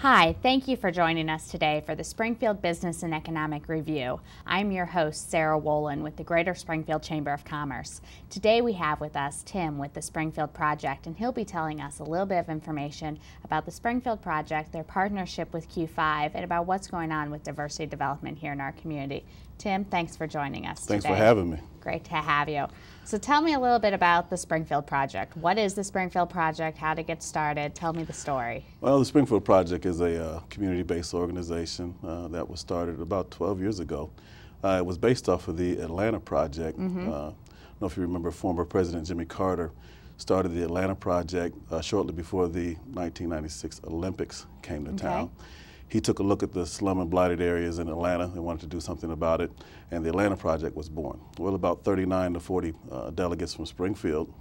Hi, thank you for joining us today for the Springfield Business and Economic Review. I'm your host, Sarah Wolin with the Greater Springfield Chamber of Commerce. Today we have with us Tim with the Springfield Project, and he'll be telling us a little bit of information about the Springfield Project, their partnership with Q5, and about what's going on with diversity development here in our community. Tim, thanks for joining us today. Thanks for having me. Great to have you. So tell me a little bit about the Springfield Project. What is the Springfield Project? How to get started? Tell me the story. Well, the Springfield Project is a community-based organization that was started about 12 years ago. It was based off of the Atlanta Project. I don't know if you remember, former President Jimmy Carter started the Atlanta Project shortly before the 1996 Olympics came to town. He took a look at the slum and blighted areas in Atlanta and wanted to do something about it, and the Atlanta Project was born. Well, about 39 to 40 delegates from Springfield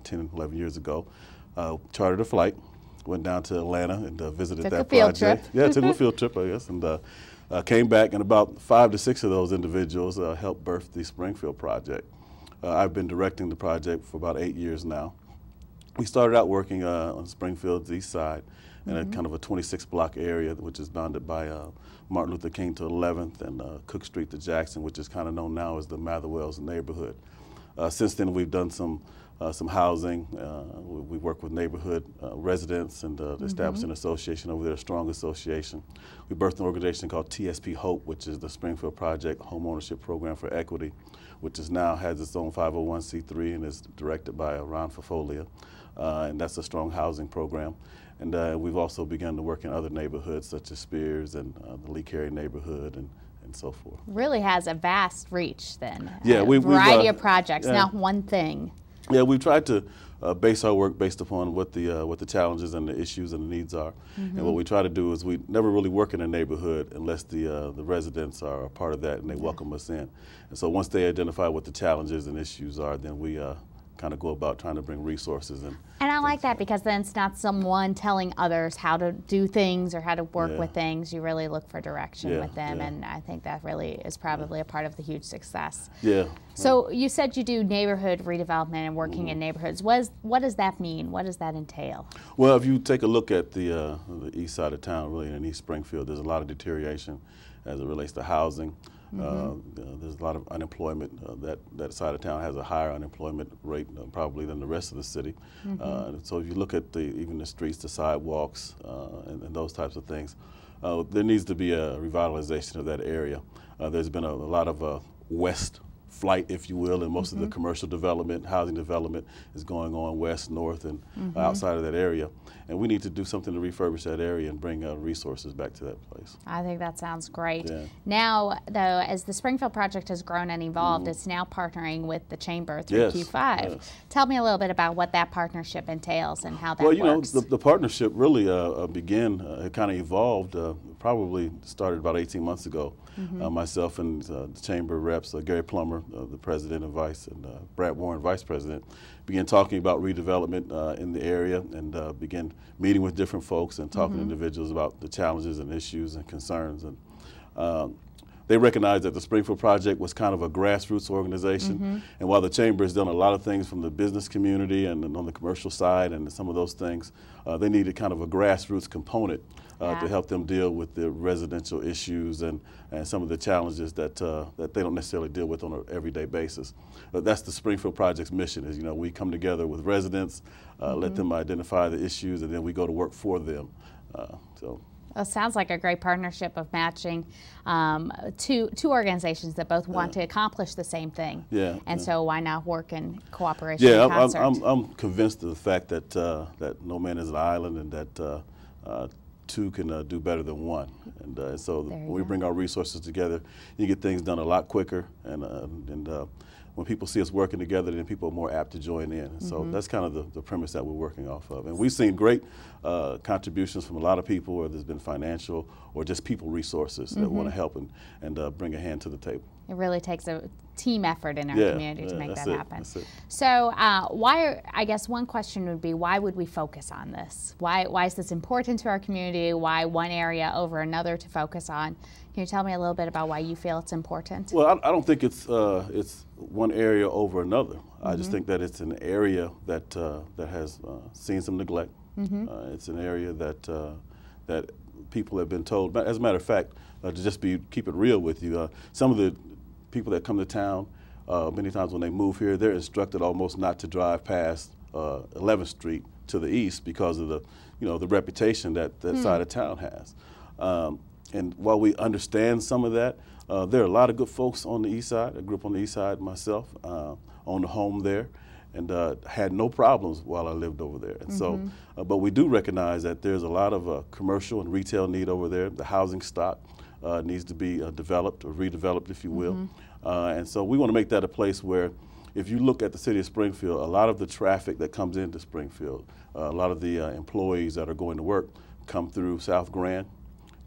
10, 11 years ago chartered a flight, went down to Atlanta and visited that project. Yeah, took a field trip, I guess, and came back, and about 5 to 6 of those individuals helped birth the Springfield Project. I've been directing the project for about 8 years now. We started out working on Springfield's east side, in a kind of a 26-block area, which is bounded by Martin Luther King to 11th and Cook Street to Jackson, which is kind of known now as the Matherwells neighborhood. Since then, we've done some housing. We work with neighborhood residents and established an association over there, a strong association. We birthed an organization called TSP Hope, which is the Springfield Project Home Ownership Program for Equity, which is now has its own 501c3 and is directed by Ron Fofolia. And that's a strong housing program. And we've also begun to work in other neighborhoods such as Spears and the Lee Carey neighborhood and so forth. Really has a vast reach then. Yeah, a variety of projects, not one thing. Yeah, we've tried to base our work based upon what the challenges and the issues and the needs are. And what we try to do is we never really work in a neighborhood unless the residents are a part of that and they welcome us in. And so once they identify what the challenges and issues are, then we kind of go about trying to bring resources in. And I like that because then it's not someone telling others how to do things or how to work with things. You really look for direction with them, and I think that really is probably a part of the huge success. So you said you do neighborhood redevelopment and working in neighborhoods. What does that mean? What does that entail? Well, if you take a look at the east side of town, really in East Springfield, there's a lot of deterioration as it relates to housing. There's a lot of unemployment. That side of town has a higher unemployment rate probably than the rest of the city. So if you look at even the streets, the sidewalks, and those types of things, there needs to be a revitalization of that area. There's been a lot of west flight, if you will, and most of the commercial development, housing development is going on west, north, and outside of that area. And we need to do something to refurbish that area and bring resources back to that place. I think that sounds great. Now, though, as the Springfield Project has grown and evolved, it's now partnering with the Chamber through Q5. Tell me a little bit about what that partnership entails and how that works. Well, you know, the partnership really began, it kind of evolved, probably started about 18 months ago. Myself and the Chamber reps, Gary Plummer, the president and vice, and Brad Warren, vice president, began talking about redevelopment in the area and began meeting with different folks and talking to individuals about the challenges and issues and concerns. And they recognized that the Springfield Project was kind of a grassroots organization, and while the Chamber has done a lot of things from the business community and on the commercial side and some of those things, they needed kind of a grassroots component to help them deal with the residential issues and some of the challenges that they don't necessarily deal with on an everyday basis. That's the Springfield Project's mission, is, you know, we come together with residents, let them identify the issues, and then we go to work for them. Well, it sounds like a great partnership of matching two organizations that both want to accomplish the same thing. And so why not work in cooperation and concert? I'm convinced of the fact that that no man is an island, and that two can do better than one. And so when we bring our resources together, you get things done a lot quicker. And when people see us working together, then people are more apt to join in. And so that's kind of the premise that we're working off of. And we've seen great contributions from a lot of people, whether there's been financial or just people resources that want to help and bring a hand to the table. It really takes a team effort in our community to make that happen. So I guess one question would be, why would we focus on this? Why is this important to our community? Why one area over another to focus on? Can you tell me a little bit about why you feel it's important? Well, I don't think it's one area over another. I just think that it's an area that has seen some neglect. It's an area that people have been told, as a matter of fact, to just keep it real with you, some of the people that come to town, many times when they move here, they're instructed almost not to drive past 11th Street to the east because of the reputation that side of town has. And while we understand some of that, there are a lot of good folks on the east side. I grew up on the east side myself, owned a home there, and had no problems while I lived over there. And so, but we do recognize that there's a lot of commercial and retail need over there. The housing stock needs to be developed or redeveloped, if you will. And so we want to make that a place where, if you look at the city of Springfield, a lot of the traffic that comes into Springfield, a lot of the employees that are going to work come through South Grand,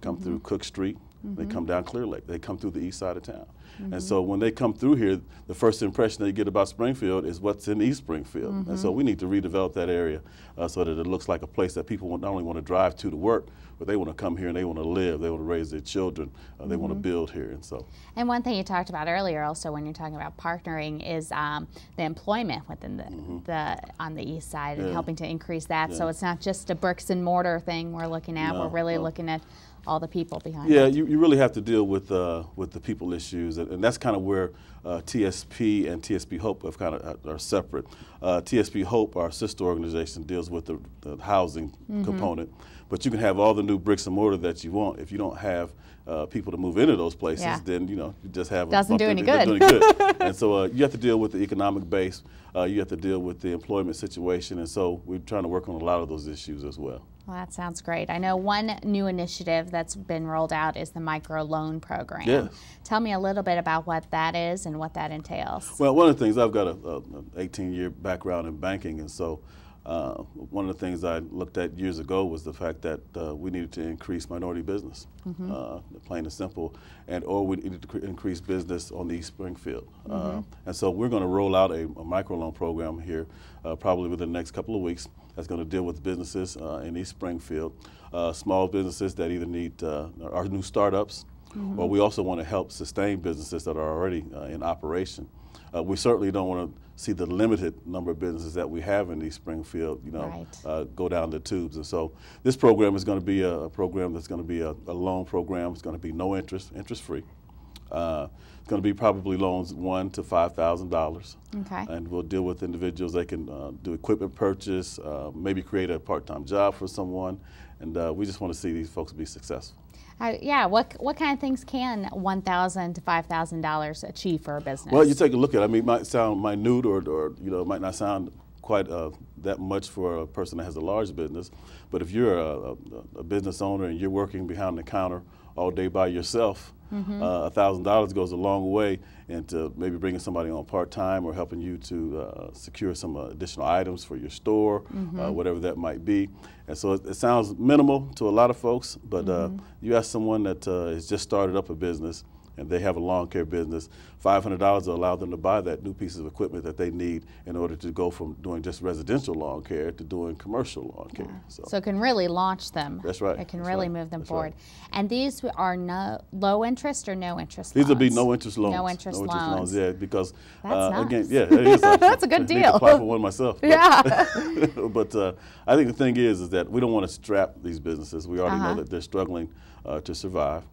come through Cook Street, they come down Clear Lake, they come through the east side of town. And so when they come through here, the first impression they get about Springfield is what's in East Springfield. And so we need to redevelop that area so that it looks like a place that people not only want to drive to work, but they want to come here and they want to live, they want to raise their children, they want to build here. And one thing you talked about earlier also when you're talking about partnering is the employment within on the east side and helping to increase that. So it's not just a bricks and mortar thing we're looking at, we're really looking at all the people behind it. Yeah, you really have to deal with the people issues, and that's kind of where TSP and TSP Hope are separate. TSP Hope, our sister organization, deals with the housing component, but you can have all the new bricks and mortar that you want. If you don't have people to move into those places, then you just have doesn't do any good. And so you have to deal with the economic base. You have to deal with the employment situation, and so we're trying to work on a lot of those issues as well. Well, that sounds great. I know one new initiative that's been rolled out is the micro loan program. Yes. Tell me a little bit about what that is and what that entails. Well, one of the things, I've got an 18-year background in banking, and so one of the things I looked at years ago was the fact that we needed to increase minority business, plain and simple, or we needed to increase business on the East Springfield. And so we're going to roll out a microloan program here probably within the next couple of weeks that's going to deal with businesses in East Springfield, small businesses that either need our new startups, or we also want to help sustain businesses that are already in operation. We certainly don't want to see the limited number of businesses that we have in East Springfield, go down the tubes. And so this program is going to be a program that's going to be a loan program. It's going to be no interest, interest-free. It's going to be probably loans $1,000 to $5,000. Okay. And we'll deal with individuals. They can do equipment purchase, maybe create a part-time job for someone, and we just want to see these folks be successful. Yeah, what kind of things can $1,000 to $5,000 achieve for a business? Well, you take a look at it. I mean, it might sound minute, or it might not sound quite that much for a person that has a large business. But if you're a business owner and you're working behind the counter all day by yourself, $1,000 goes a long way into maybe bringing somebody on part-time or helping you to secure some additional items for your store, whatever that might be. And so it sounds minimal to a lot of folks, but you ask someone that has just started up a business and they have a lawn care business, $500 will allow them to buy that new piece of equipment that they need in order to go from doing just residential lawn care to doing commercial lawn care. So it can really launch them. That's right. It can really move them forward. Right. And these are low interest or no interest loans? These will be no interest loans. No interest loans. Yeah, because that's nice. Again, yeah, it is. That's a good deal. I need to apply for one myself. But, yeah. But I think the thing is that we don't want to strap these businesses. We already know that they're struggling to survive.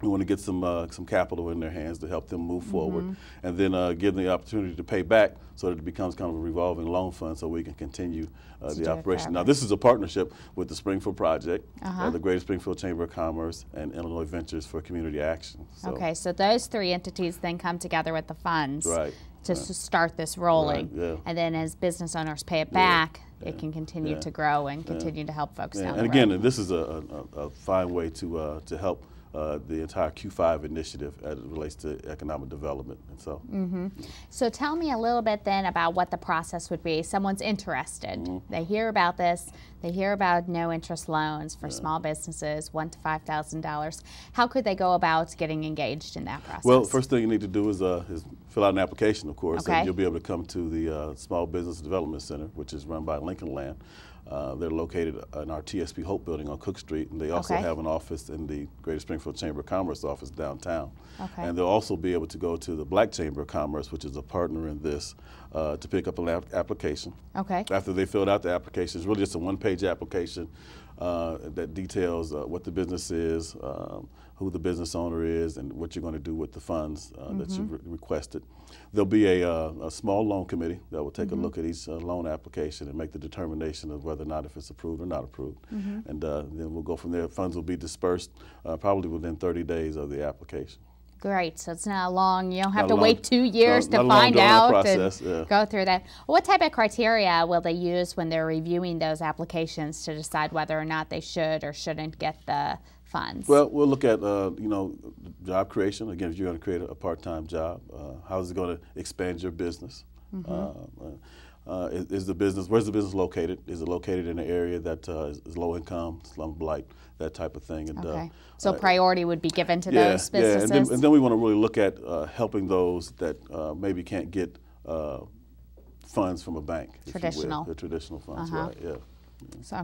We want to get some capital in their hands to help them move forward, and then give them the opportunity to pay back so that it becomes kind of a revolving loan fund so we can continue the operation. Now, this is a partnership with the Springfield Project, the Greater Springfield Chamber of Commerce, and Illinois Ventures for Community Action. So, okay, so those three entities then come together with the funds to start this rolling, and then as business owners pay it back, it can continue to grow and continue to help folks down the road. And again, this is a fine way to help the entire Q5 initiative as it relates to economic development. And so, so tell me a little bit then about what the process would be. Someone's interested. They hear about this. They hear about no interest loans for small businesses, $1,000 to $5,000. How could they go about getting engaged in that process? Well, first thing you need to do is fill out an application, of course, and you'll be able to come to the Small Business Development Center, which is run by Lincoln Land. They're located in our TSP Hope building on Cook Street, and they also have an office in the Greater Springfield Chamber of Commerce office downtown. And they'll also be able to go to the Black Chamber of Commerce, which is a partner in this, to pick up an application. After they filled out the application, it's really just a one-page application. that details what the business is, who the business owner is, and what you're going to do with the funds that you requested. There'll be a small loan committee that will take a look at each loan application and make the determination of whether or not if it's approved or not approved. And then we'll go from there. Funds will be dispersed probably within 30 days of the application. Great. So it's not long. You don't have to wait 2 years to find out and go through that. What type of criteria will they use when they're reviewing those applications to decide whether or not they should or shouldn't get the funds? Well, we'll look at job creation. Again, if you're going to create a part-time job, how is it going to expand your business? Is the business, where's the business located? Is it located in an area that is low income, slum blight, that type of thing? And, so priority would be given to those businesses? Yeah, and then we want to really look at helping those that maybe can't get funds from a bank. Traditional. The traditional funds, right, yeah. So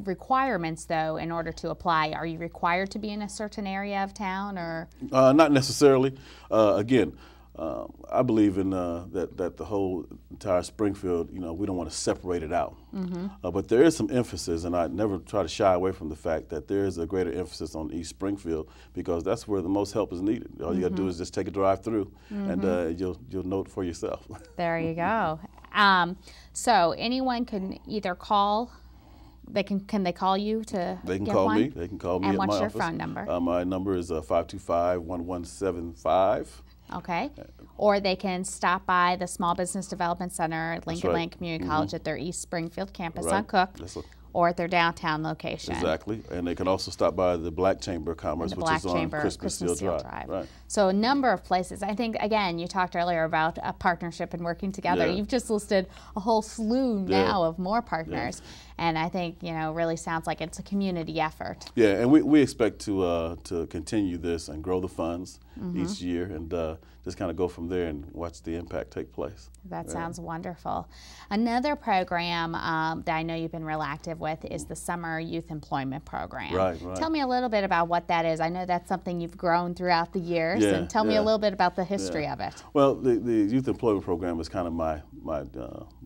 requirements, though, in order to apply, are you required to be in a certain area of town, or? Not necessarily. Again, I believe in that the whole entire Springfield, we don't want to separate it out. But there is some emphasis, and I never try to shy away from the fact that there is a greater emphasis on East Springfield, because that's where the most help is needed. All you got to do is just take a drive through, and you'll know it for yourself. There you go. So anyone can either call. Can they call you to? They can call me. They can call me. And at what's my your office. phone number? My number is 525-1175. Okay. Or they can stop by the Small Business Development Center at Lincoln Land Community College at their East Springfield campus on Cook, or at their downtown location. Exactly. And they can also stop by the Black Chamber of Commerce, which is on Christmas Hill Drive. Right. So a number of places. I think, again, you talked earlier about a partnership and working together. You've just listed a whole slew now of more partners. And I think, really sounds like it's a community effort. Yeah, and we expect to continue this and grow the funds each year, and just kind of go from there and watch the impact take place. That sounds wonderful. Another program that I know you've been real active with is the Summer Youth Employment Program. Right. Tell me a little bit about what that is. I know that's something you've grown throughout the years, and tell me a little bit about the history of it. Well, the Youth Employment Program is kind of my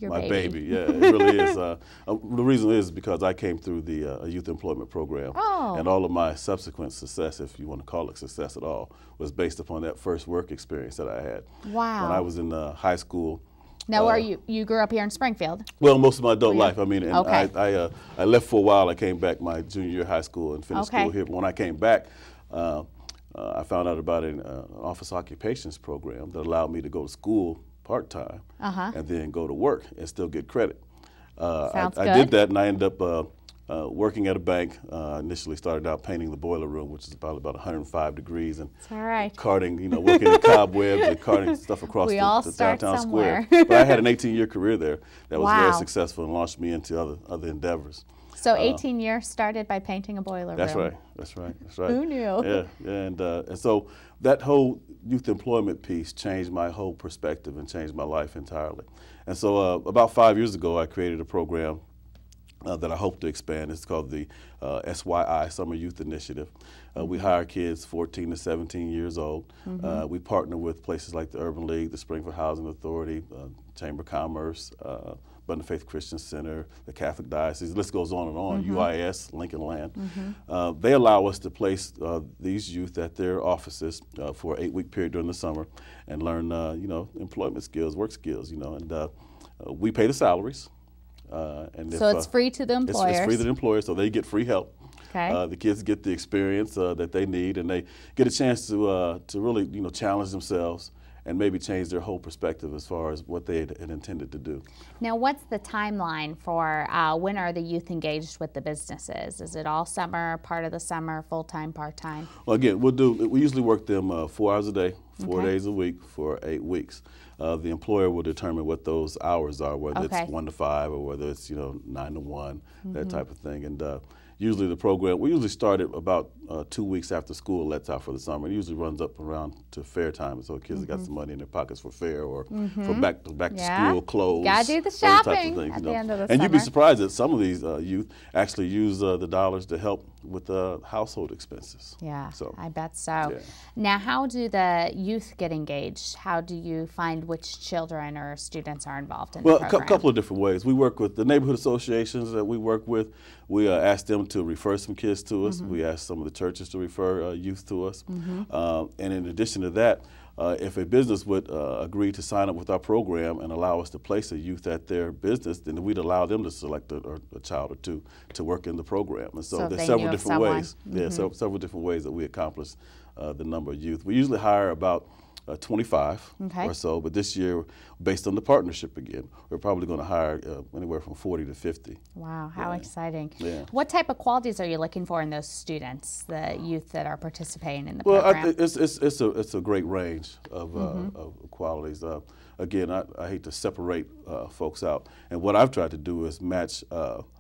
baby. Yeah, it really is. The reason is because I came through the Youth Employment Program, and all of my subsequent success, if you want to call it success at all, was based upon that first work experience that I had. Wow. When I was in high school. Now, you grew up here in Springfield? Well, most of my adult life. I mean, and I left for a while. I came back my junior year of high school and finished school here. But when I came back, I found out about an office occupations program that allowed me to go to school part-time and then go to work and still get credit. I did that, and I ended up working at a bank. Initially started out painting the boiler room, which is about 105 degrees, and carting, working in cobwebs and carting stuff across the downtown square. But I had an 18-year career there that was very successful and launched me into other endeavors. So 18 years started by painting a boiler room. That's right. Who knew? Yeah, and so that whole youth employment piece changed my whole perspective and changed my life entirely. And so about 5 years ago, I created a program that I hope to expand. It's called the SYI, Summer Youth Initiative. We hire kids 14 to 17 years old. We partner with places like the Urban League, the Springfield Housing Authority, Chamber of Commerce, Abundant Faith Christian Center, the Catholic Diocese, the list goes on and on, UIS, Lincoln Land. They allow us to place these youth at their offices for an 8-week period during the summer and learn, employment skills, work skills, and we pay the salaries. So it's free to the employers? It's free to the employers, so they get free help. The kids get the experience that they need, and they get a chance to really, challenge themselves and maybe change their whole perspective as far as what they had intended to do. Now, what's the timeline for when are the youth engaged with the businesses? Is it all summer, part of the summer, full-time, part-time? Well, again, we usually work them 4 hours a day, 4 days a week for 8 weeks. The employer will determine what those hours are, whether it's 1 to 5 or whether it's 9 to 1, that type of thing. And usually the program, we usually start it about 2 weeks after school lets out for the summer. It usually runs up around to fair time, so kids have got some money in their pockets for fair or for back to school clothes. Gotta do the those types of shopping things, at the end of the and summer. you'd be surprised that some of these youth actually use the dollars to help with household expenses. Yeah, so I bet so. Yeah. Now, how do the youth get engaged? How do you find which children or students are involved in the program? Well, a couple of different ways. We work with the neighborhood associations that we work with. We ask them to refer some kids to us. We ask some of the churches to refer youth to us. And in addition to that, if a business would agree to sign up with our program and allow us to place a youth at their business, then we'd allow them to select a child or two to work in the program. And so there's several different ways. Yeah, several different ways that we accomplish the number of youth. We usually hire about 25 or so, but this year, based on the partnership again, we're probably going to hire anywhere from 40 to 50. Wow, how exciting. Yeah. What type of qualities are you looking for in those students, the youth that are participating in the program? Well, it's a great range of qualities. Again, I hate to separate folks out, and what I've tried to do is match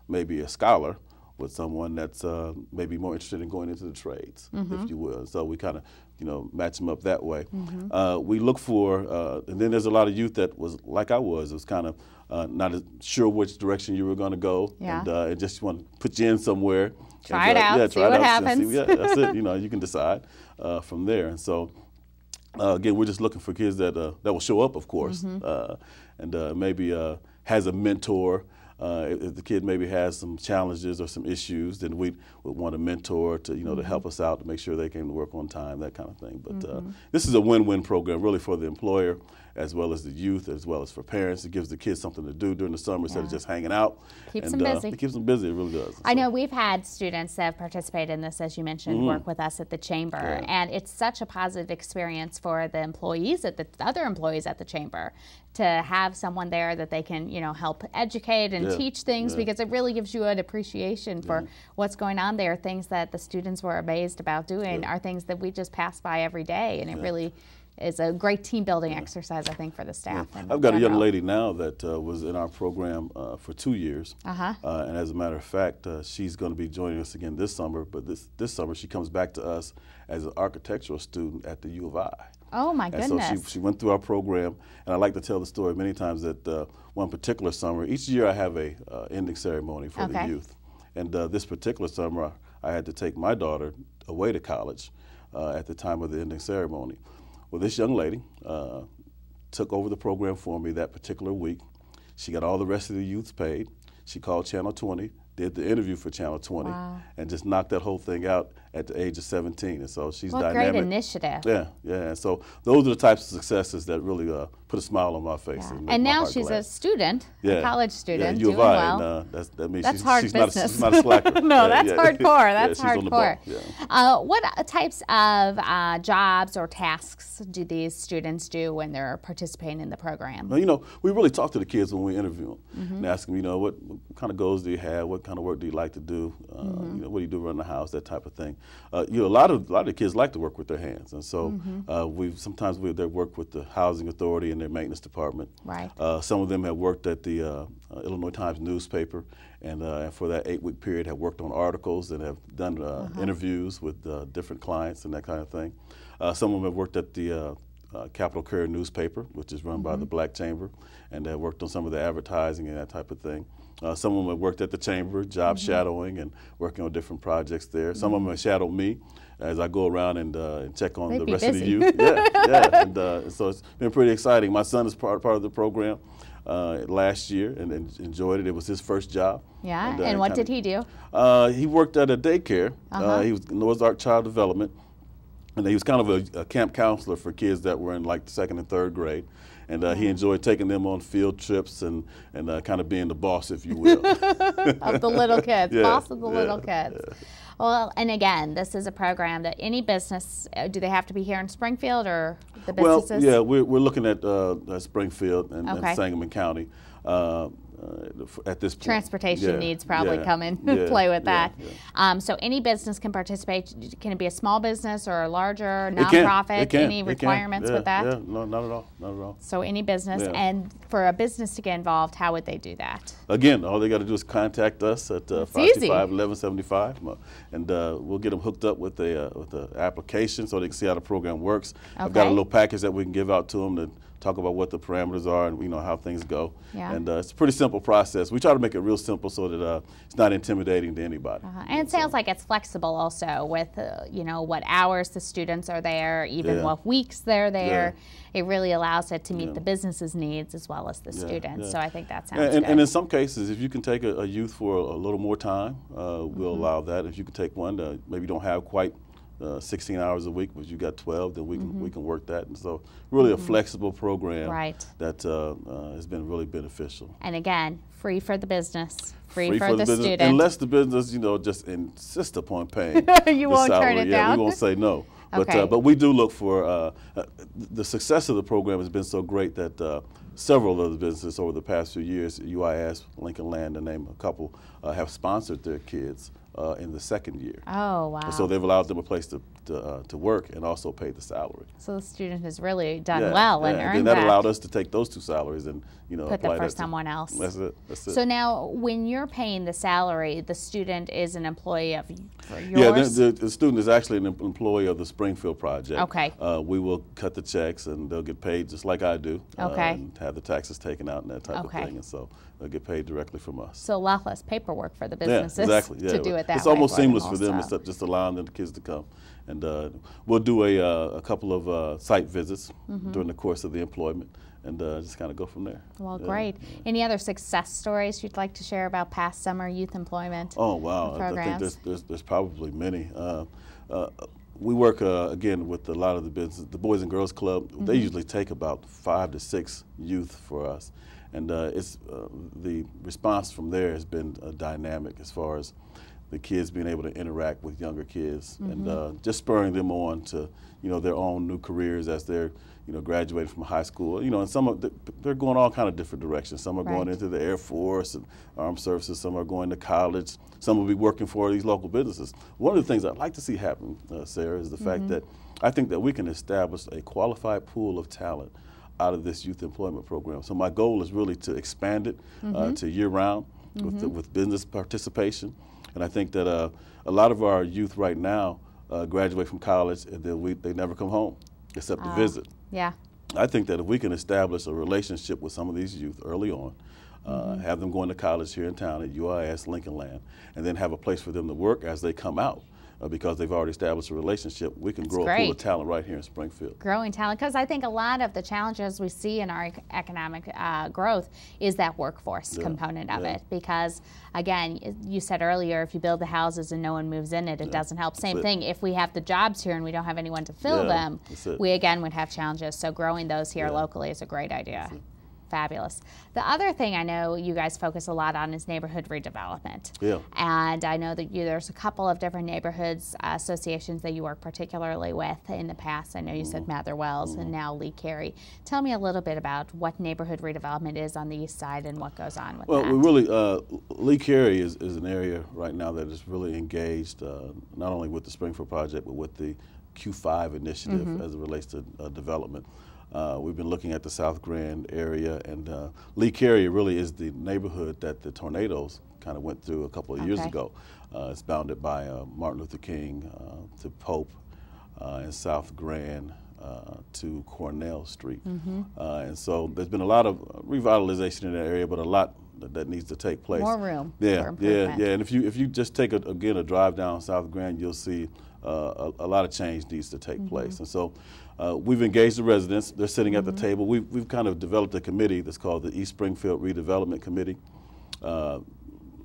maybe a scholar with someone that's maybe more interested in going into the trades, if you will. So we kind of, match them up that way. We look for, and then there's a lot of youth that was like I was. It was kind of not as sure which direction you were going to go, and just want to put you in somewhere. Try it out, see what happens. That's it. You can decide from there. And so, again, we're just looking for kids that will show up, of course, and maybe has a mentor. If the kid maybe has some challenges or some issues, then we would want a mentor to, to help us out, to make sure they can work on time, that kind of thing. But this is a win-win program, really, for the employer, as well as the youth, as well as for parents. It gives the kids something to do during the summer instead of just hanging out. Keeps them busy. It keeps them busy, it really does. I know we've had students that have participated in this, as you mentioned, work with us at the Chamber, and it's such a positive experience for the employees, the other employees at the Chamber, to have someone there that they can, help educate and teach things, because it really gives you an appreciation for what's going on there. Things that the students were amazed about doing are things that we just pass by every day, and it really is a great team building exercise, I think, for the staff. I've got a young lady now that was in our program for 2 years, and as a matter of fact, she's going to be joining us again this summer, but this summer she comes back to us as an architectural student at the U of I. Oh my goodness. And so she went through our program, and I like to tell the story many times that one particular summer, each year I have a ending ceremony for the youth. And this particular summer, I had to take my daughter away to college at the time of the ending ceremony. Well, this young lady took over the program for me that particular week. She got all the rest of the youths paid. She called Channel 20, did the interview for Channel 20, and just knocked that whole thing out at the age of 17. And so she's dynamic. What great initiative. Yeah. And so those are the types of successes that really put a smile on my face. And now she's a student, a college student, U of doing I, well. And that means that's hard business. She's not a slacker. No, that's hardcore. That's hardcore. What types of jobs or tasks do these students do when they're participating in the program? Well, we really talk to the kids when we interview them and ask them, what kind of goals do you have? What kind of work do you like to do? What do you do around the house? That type of thing. A lot of the kids like to work with their hands, and so sometimes they work with the housing authority and their maintenance department. Right. Some of them have worked at the Illinois Times newspaper, and for that 8-week period have worked on articles and have done interviews with different clients and that kind of thing. Some of them have worked at the Capital Courier newspaper, which is run by the Black Chamber, and have worked on some of the advertising and that type of thing. Some of them have worked at the Chamber, job shadowing and working on different projects there. Some of them have shadowed me as I go around and check on the rest of the youth. And so it's been pretty exciting. My son is part of the program last year and enjoyed it. It was his first job. Yeah, and what did he do? He worked at a daycare. He was in Noah's Ark Child Development, and he was kind of a camp counselor for kids that were in like the 2nd and 3rd grade. And he enjoyed taking them on field trips and kind of being the boss, if you will. Of the little kids, boss of the little kids. Well, and again, this is a program that any business, do they have to be here in Springfield or the businesses? Well, we're looking at Springfield and Sangamon County. At this point. Transportation needs probably come in and play with that. So any business can participate. Can it be a small business or a larger nonprofit? It can. Any requirements with that? Yeah, no, not at all. Not at all. So any business, and for a business to get involved, how would they do that? Again, all they got to do is contact us at 525-1175, and we'll get them hooked up with the application so they can see how the program works. Okay. I've got a little package that we can give out to them to talk about what the parameters are and how things go. Yeah. And it's a pretty simple process. We try to make it real simple so that it's not intimidating to anybody. And it sounds like it's flexible also with what hours the students are there, even what weeks they're there. It really allows it to meet the business's needs as well as the students. So I think that sounds good. And in some cases, if you can take a youth for a little more time, we'll allow that. If you can take one, maybe you don't have quite 16 hours a week, but you got 12, then we can work that. And so really a flexible program that has been really beneficial. And again, free for the business, free for the student. Unless the business, just insist upon paying you won't salary. turn it down? We won't say no. Okay. But we do look for, the success of the program has been so great that several of the businesses over the past few years, UIS, Lincoln Land, to name a couple, have sponsored their kids in the second year. Oh, wow. So they've allowed them a place to work and also pay the salary. So the student has really done well and earned and that allowed us to take those two salaries and put them for someone else. That's it. So now, when you're paying the salary, the student is an employee of yours? Yeah, the student is actually an employee of the Springfield project. Okay. We will cut the checks and they'll get paid just like I do. Okay. And have the taxes taken out and that type of thing. And so they'll get paid directly from us. So a lot less paperwork for the businesses to do it that way. It's almost seamless for them, except just allowing the kids to come. And we'll do a couple of site visits during the course of the employment and just kind of go from there. Well, great. Any other success stories you'd like to share about past summer youth employment programs? Oh, wow. I think there's probably many. We work, again, with a lot of the business. The Boys and Girls Club, they usually take about 5 to 6 youth for us. And the response from there has been dynamic as far as the kids being able to interact with younger kids and just spurring them on to, their own new careers as they're, graduating from high school. And some of they're going all kind of different directions. Some are going into the Air Force and Armed Services. Some are going to college. Some will be working for these local businesses. One of the things I'd like to see happen, Sarah, is the fact that I think that we can establish a qualified pool of talent out of this youth employment program. So my goal is really to expand it to year-round with business participation. And I think that a lot of our youth right now graduate from college and then they never come home except to visit. Yeah. I think that if we can establish a relationship with some of these youth early on, have them going to college here in town at UIS, Lincoln Land, and then have a place for them to work as they come out. Because they've already established a relationship, we can grow a pool of talent right here in Springfield. Growing talent, because I think a lot of the challenges we see in our economic growth is that workforce component of it. Because again, you said earlier, if you build the houses and no one moves in it, it doesn't help. Same thing, if we have the jobs here and we don't have anyone to fill them, we again would have challenges. So growing those here locally is a great idea. Fabulous. The other thing I know you guys focus a lot on is neighborhood redevelopment. Yeah. And I know that there's a couple of different neighborhoods associations that you work particularly with in the past. I know you said Mather Wells and now Lee Carey. Tell me a little bit about what neighborhood redevelopment is on the east side and what goes on with that. Well, we really, Lee Carey is an area right now that is really engaged not only with the Springfield project but with the Q5 initiative as it relates to development. We've been looking at the South Grand area, and Lee Carey really is the neighborhood that the tornadoes kind of went through a couple of years ago. It's bounded by Martin Luther King to Pope and South Grand to Cornell Street. And so there's been a lot of revitalization in that area, but a lot that needs to take place. More room for improvement. And if you just take, again, a drive down South Grand, you'll see a lot of change needs to take place. And so we've engaged the residents. They're sitting at the table. We've kind of developed a committee that's called the East Springfield Redevelopment Committee.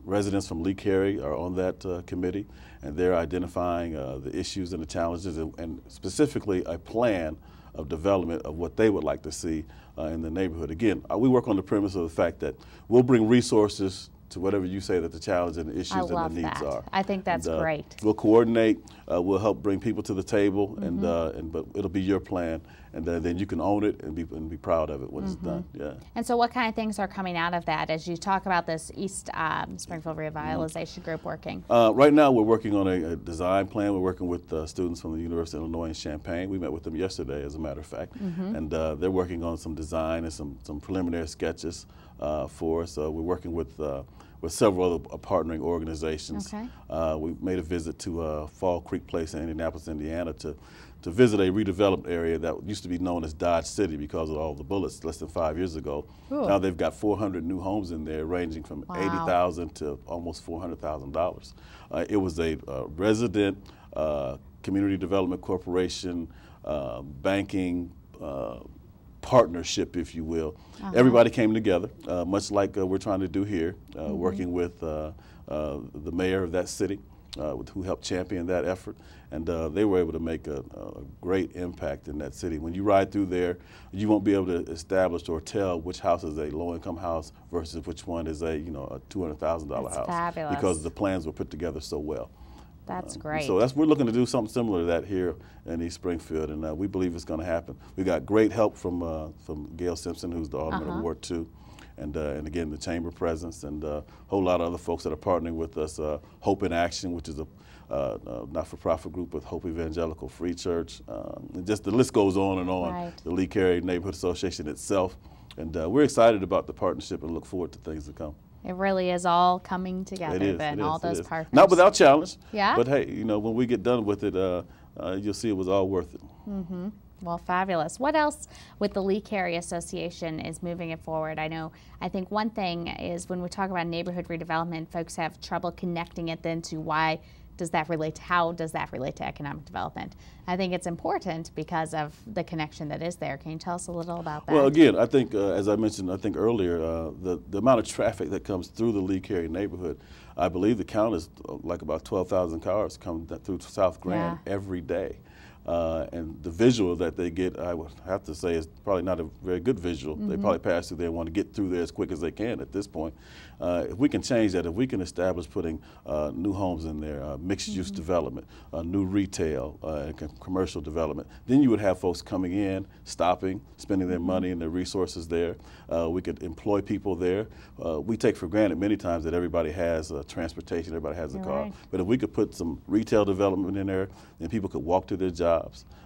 Residents from Lee Carey are on that committee, and they're identifying the issues and the challenges and specifically a plan of development of what they would like to see in the neighborhood. Again, we work on the premise of the fact that we'll bring resources to whatever you say that the challenge and the issues and the needs are. I think that's great. We'll coordinate. We'll help bring people to the table, but it'll be your plan, and then you can own it and be proud of it when it's done. Yeah. And so, what kind of things are coming out of that as you talk about this East Springfield Revitalization Group working? Right now, we're working on a design plan. We're working with students from the University of Illinois in Champaign. We met with them yesterday, as a matter of fact, and they're working on some design and some preliminary sketches for us. We're working with several other partnering organizations. Okay. We made a visit to Fall Creek Place in Indianapolis, Indiana, to visit a redeveloped area that used to be known as Dodge City because of all the bullets less than 5 years ago. Ooh. Now they've got 400 new homes in there, ranging from $80,000 to almost $400,000. It was a resident community development corporation, banking partnership, if you will. Everybody came together, much like we're trying to do here, working with the mayor of that city, who helped champion that effort, and they were able to make a great impact in that city. When you ride through there, you won't be able to establish or tell which house is a low-income house versus which one is a $200,000 house. Fabulous. Because the plans were put together so well. That's great. So we're looking to do something similar to that here in East Springfield, and we believe it's going to happen. We got great help from Gail Simpson, who's the Alderman of Ward 2. And again, the chamber presence and a whole lot of other folks that are partnering with us. Hope in Action, which is a not-for-profit group with Hope Evangelical Free Church. Just the list goes on and on. Right. The Lee Carey Neighborhood Association itself. And we're excited about the partnership and look forward to things to come. It really is all coming together, all those partners. Not without challenge. Yeah. But hey, when we get done with it, you'll see it was all worth it. Well, fabulous. What else with the Lee Carey Association is moving it forward? I think one thing is when we talk about neighborhood redevelopment, folks have trouble connecting it then to how does that relate to economic development? I think it's important because of the connection that is there. Can you tell us a little about that? Well, again, I think, as I mentioned, earlier, the amount of traffic that comes through the Lee Carey neighborhood, I believe the count is like about 12,000 cars come through South Grand every day. And the visual that they get, I would have to say, is probably not a very good visual. They probably pass through there and want to get through there as quick as they can at this point. If we can change that, if we can establish putting new homes in there, mixed-use development, new retail, and commercial development, then you would have folks coming in, stopping, spending their money and their resources there. We could employ people there. We take for granted many times that everybody has transportation, everybody has a car. Right. But if we could put some retail development in there, then people could walk to their jobs.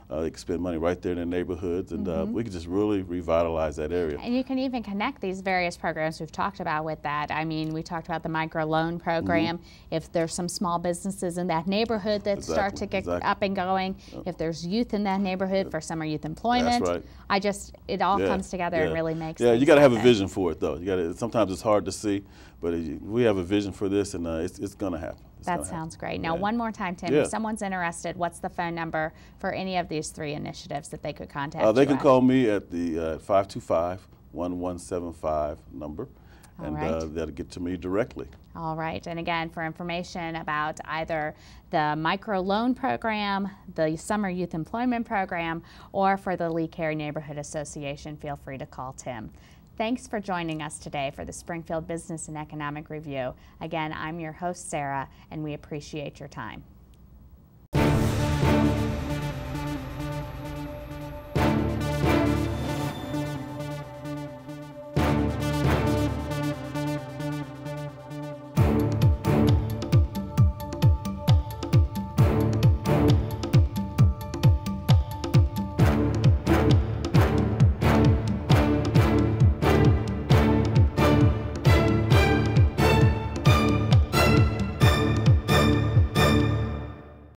They can spend money right there in their neighborhoods, and we can just really revitalize that area. And you can even connect these various programs we've talked about with that. I mean, we talked about the microloan program. If there's some small businesses in that neighborhood that start to get up and going, if there's youth in that neighborhood for summer youth employment, that's right. It all comes together and really makes sense. Yeah, you got to have a vision for it, though. Sometimes it's hard to see, but we have a vision for this, and it's going to happen. That sounds great. Now, one more time, Tim, if someone's interested, what's the phone number for any of these three initiatives that they could contact you They can call me at the 525-1175 number, and that'll get to me directly. All right. And again, for information about either the microloan program, the summer youth employment program, or for the Lee Carey Neighborhood Association, feel free to call Tim. Thanks for joining us today for the Springfield Business and Economic Review. Again, I'm your host, Sarah, and we appreciate your time.